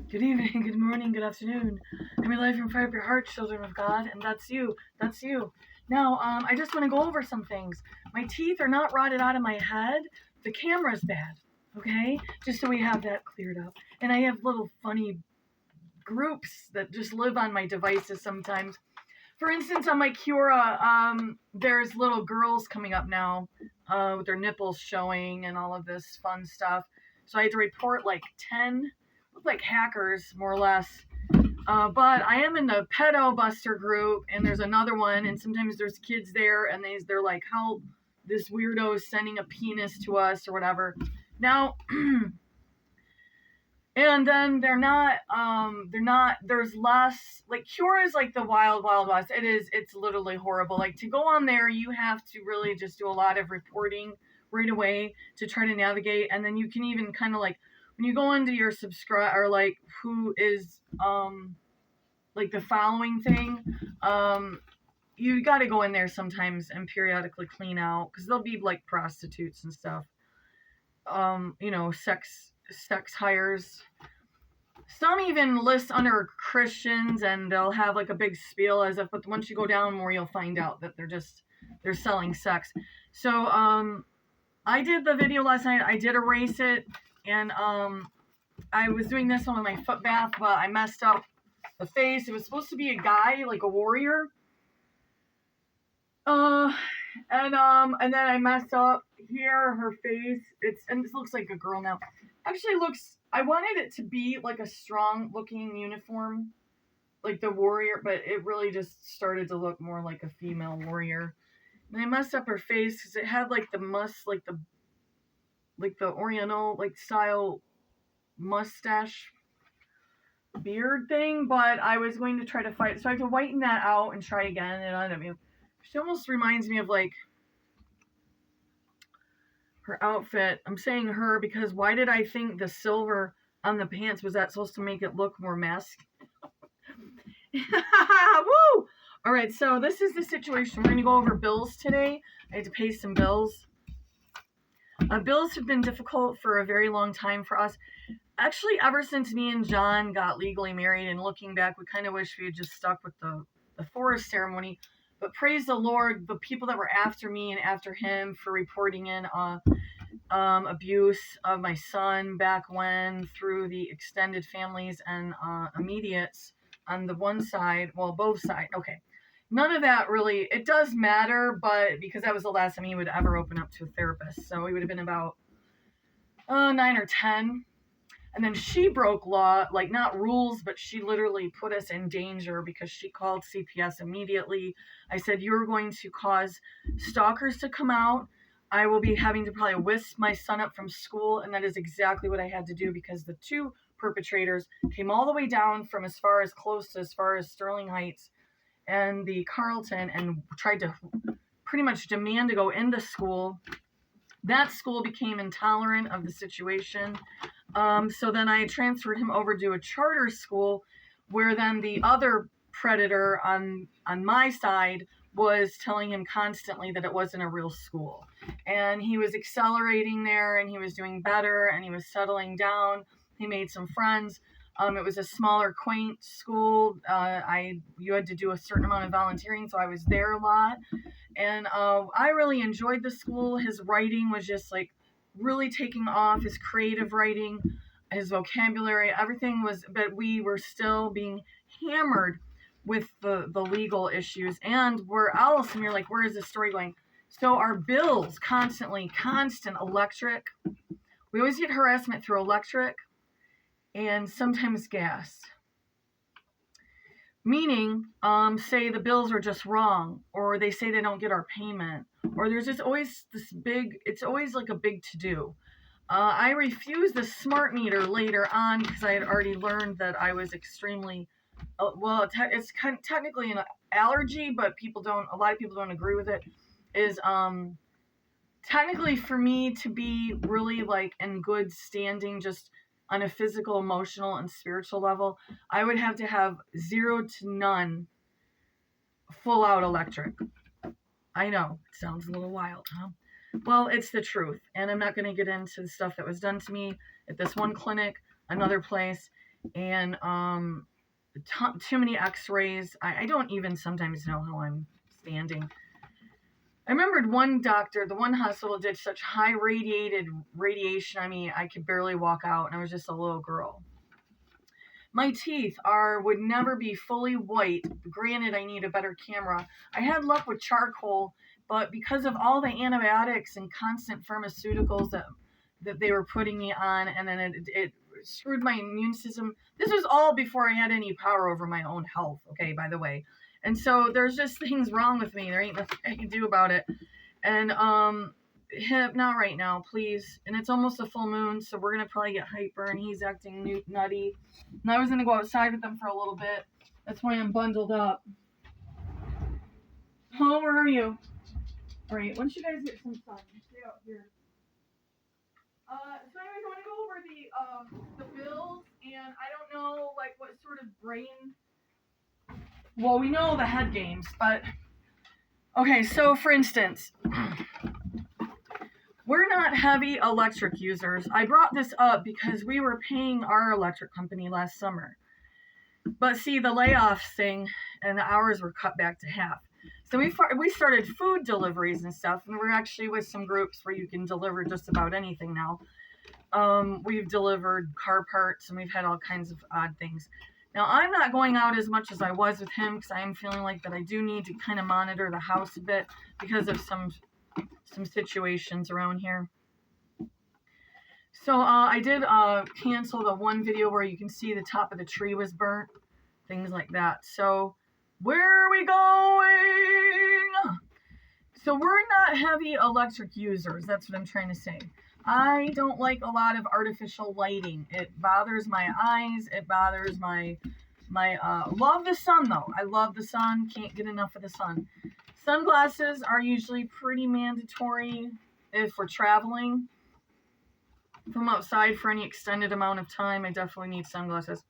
Good evening, good morning, good afternoon. I'm your life from fire of your heart, children of God, and that's you. That's you. Now, I just want to go over some things. My teeth are not rotted out of my head. The camera's bad, okay? Just so we have that cleared up. And I have little funny groups that just live on my devices sometimes. For instance, on my Cura, there's little girls coming up now with their nipples showing and all of this fun stuff. So I had to report like 10, look like hackers, more or less. But I am in the pedo buster group, and there's another one, and sometimes there's kids there, and they're like, help, this weirdo is sending a penis to us or whatever. Now, and then there's less, like, Cure is like the wild west. It's literally horrible. Like, to go on there, you have to really just do a lot of reporting right away to try to navigate. And then you can even kind of like, when you go into your subscribe, or like who is like the following thing, you got to go in there sometimes and periodically clean out, because they'll be like prostitutes and stuff, sex hires. Some even list under Christians, and they'll have like a big spiel as if, but once you go down more, you'll find out that they're selling sex. So I did the video last night. I did erase it, and I was doing this one with my foot bath, but I messed up the face. It was supposed to be a guy, like a warrior. And then I messed up here, her face. And this looks like a girl now. Actually looks, I wanted it to be like a strong looking uniform, like the warrior, but it really just started to look more like a female warrior. And I messed up her face because it had like the the Oriental like style mustache beard thing, but I was going to try to fight, so I had to whiten that out and try again. And I don't know, she almost reminds me of like her outfit. I'm saying her because why did I think the silver on the pants was that supposed to make it look more masked? Woo! All right, so this is the situation. We're going to go over bills today. I had to pay some bills. Bills have been difficult for a very long time for us. Actually, ever since me and John got legally married, and looking back, we kind of wish we had just stuck with the forest ceremony. But praise the Lord, the people that were after me and after him for reporting in abuse of my son back when, through the extended families and immediates on the one side, well, both sides. Okay, none of that really, it does matter, but because that was the last time he would ever open up to a therapist. So he would have been about 9 or 10. And then she broke law, like not rules, but she literally put us in danger because she called CPS immediately. I said, you're going to cause stalkers to come out. I will be having to probably whisk my son up from school. And that is exactly what I had to do, because the two perpetrators came all the way down from as far as Sterling Heights and the Carlton, and tried to pretty much demand to go into school. That school became intolerant of the situation. So then I transferred him over to a charter school, where then the other predator on my side was telling him constantly that it wasn't a real school. And he was accelerating there, and he was doing better, and he was settling down. He made some friends. It was a smaller, quaint school. You had to do a certain amount of volunteering, so I was there a lot. And I really enjoyed the school. His writing was just like really taking off, his creative writing, his vocabulary, everything was, but we were still being hammered with the legal issues. And where else, and you're like, where is this story going? So our bills, constant electric. We always get harassment through electric and sometimes gas. Meaning, say the bills are just wrong, or they say they don't get our payment, or there's just always this big, it's always like a big to-do. I refused the smart meter later on because I had already learned that I was extremely, it's technically an allergy, but a lot of people don't agree with it, is technically for me to be really like in good standing, just on a physical, emotional, and spiritual level, I would have to have 0 to none full out electric. I know, it sounds a little wild, huh? Well, it's the truth. And I'm not going to get into the stuff that was done to me at this one clinic, another place. and too many x-rays. I don't even sometimes know how I'm standing. I remembered one doctor, the one hospital did such high radiation. I mean, I could barely walk out, and I was just a little girl. My teeth would never be fully white. Granted, I need a better camera. I had luck with charcoal, but because of all the antibiotics and constant pharmaceuticals that they were putting me on, and then it screwed my immune system. This was all before I had any power over my own health, okay, by the way. And so there's just things wrong with me. There ain't nothing I can do about it. And not right now, please. And it's almost a full moon, so we're gonna probably get hyper, and he's acting nutty. And I was gonna go outside with them for a little bit. That's why I'm bundled up. Oh, where are you? All right, once you guys get some sun, stay out here. So anyways, I want to go over the bills, and I don't know like what sort of brain. Well, we know the head games, but okay. So for instance, we're not heavy electric users. I brought this up because we were paying our electric company last summer, but see the layoffs thing, and the hours were cut back to half. So we started food deliveries and stuff, and we're actually with some groups where you can deliver just about anything now. We've delivered car parts, and we've had all kinds of odd things. Now, I'm not going out as much as I was with him because I'm feeling like that I do need to kind of monitor the house a bit because of some situations around here. So I did cancel the one video where you can see the top of the tree was burnt, things like that. So where are we going? So we're not heavy electric users. That's what I'm trying to say. I don't like a lot of artificial lighting. It bothers my eyes. It bothers my love the sun though. I love the sun. Can't get enough of the sun. Sunglasses are usually pretty mandatory if we're traveling from outside for any extended amount of time. I definitely need sunglasses.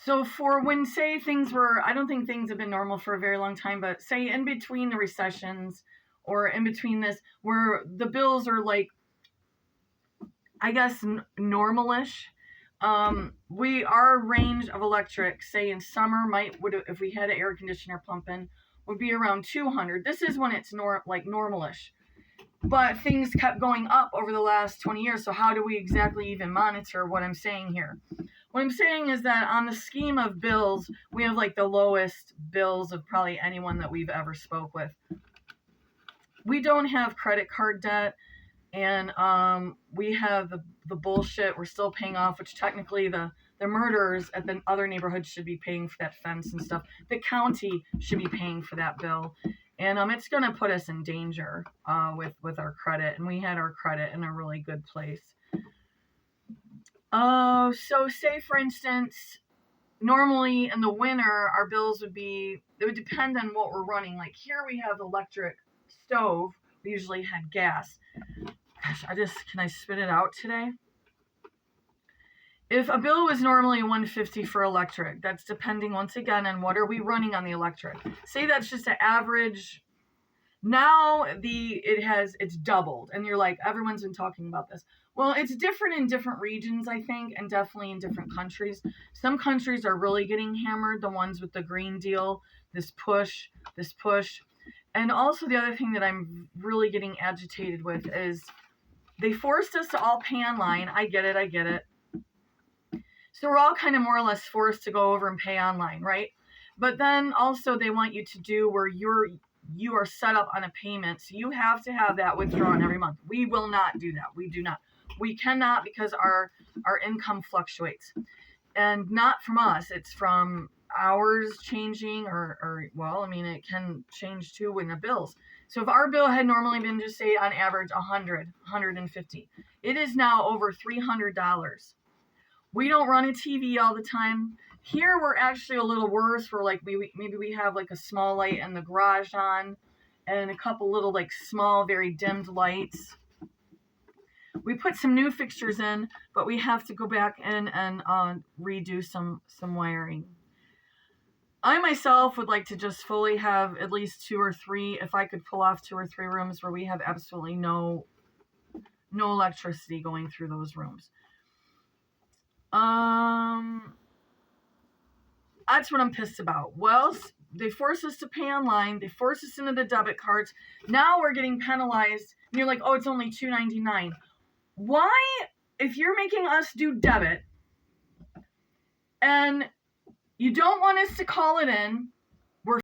So for when, say, I don't think things have been normal for a very long time, but say in between the recessions or in between this, where the bills are like, I guess, normalish. Our range of electric, say in summer, if we had an air conditioner pumping, would be around 200. This is when it's normalish. But things kept going up over the last 20 years. So how do we exactly even monitor what I'm saying here? What I'm saying is that on the scheme of bills, we have like the lowest bills of probably anyone that we've ever spoke with. We don't have credit card debt, and we have the bullshit we're still paying off, which technically the murderers at the other neighborhoods should be paying for that fence and stuff. The county should be paying for that bill. And it's going to put us in danger with our credit. And we had our credit in a really good place. So say, for instance, normally in the winter, our bills it would depend on what we're running. Like here we have electric stove. We usually had gas. Gosh, can I spit it out today? If a bill was normally $150 for electric, that's depending once again on what are we running on the electric. Say that's just an average. Now it's doubled, and you're like, everyone's been talking about this. Well, it's different in different regions, I think, and definitely in different countries. Some countries are really getting hammered, the ones with the Green Deal, this push. And also the other thing that I'm really getting agitated with is they forced us to all pay online. I get it. So we're all kind of more or less forced to go over and pay online, right? But then also they want you to do where you are set up on a payment. So you have to have that withdrawn every month. We will not do that. We do not. We cannot because our income fluctuates. And not from us. It's from hours changing it can change too with the bills. So if our bill had normally been just say on average $150, it is now over $300. We don't run a TV all the time. Here we're actually a little worse. We're like maybe we have like a small light in the garage on, and a couple little like small, very dimmed lights. We put some new fixtures in, but we have to go back in and redo some wiring. I myself would like to just fully have at least 2 or 3, if I could pull off 2 or 3 rooms where we have absolutely no electricity going through those rooms. That's what I'm pissed about. Well, they force us to pay online. They force us into the debit cards. Now we're getting penalized. And you're like, oh, it's only $2.99. Why, if you're making us do debit and you don't want us to call it in,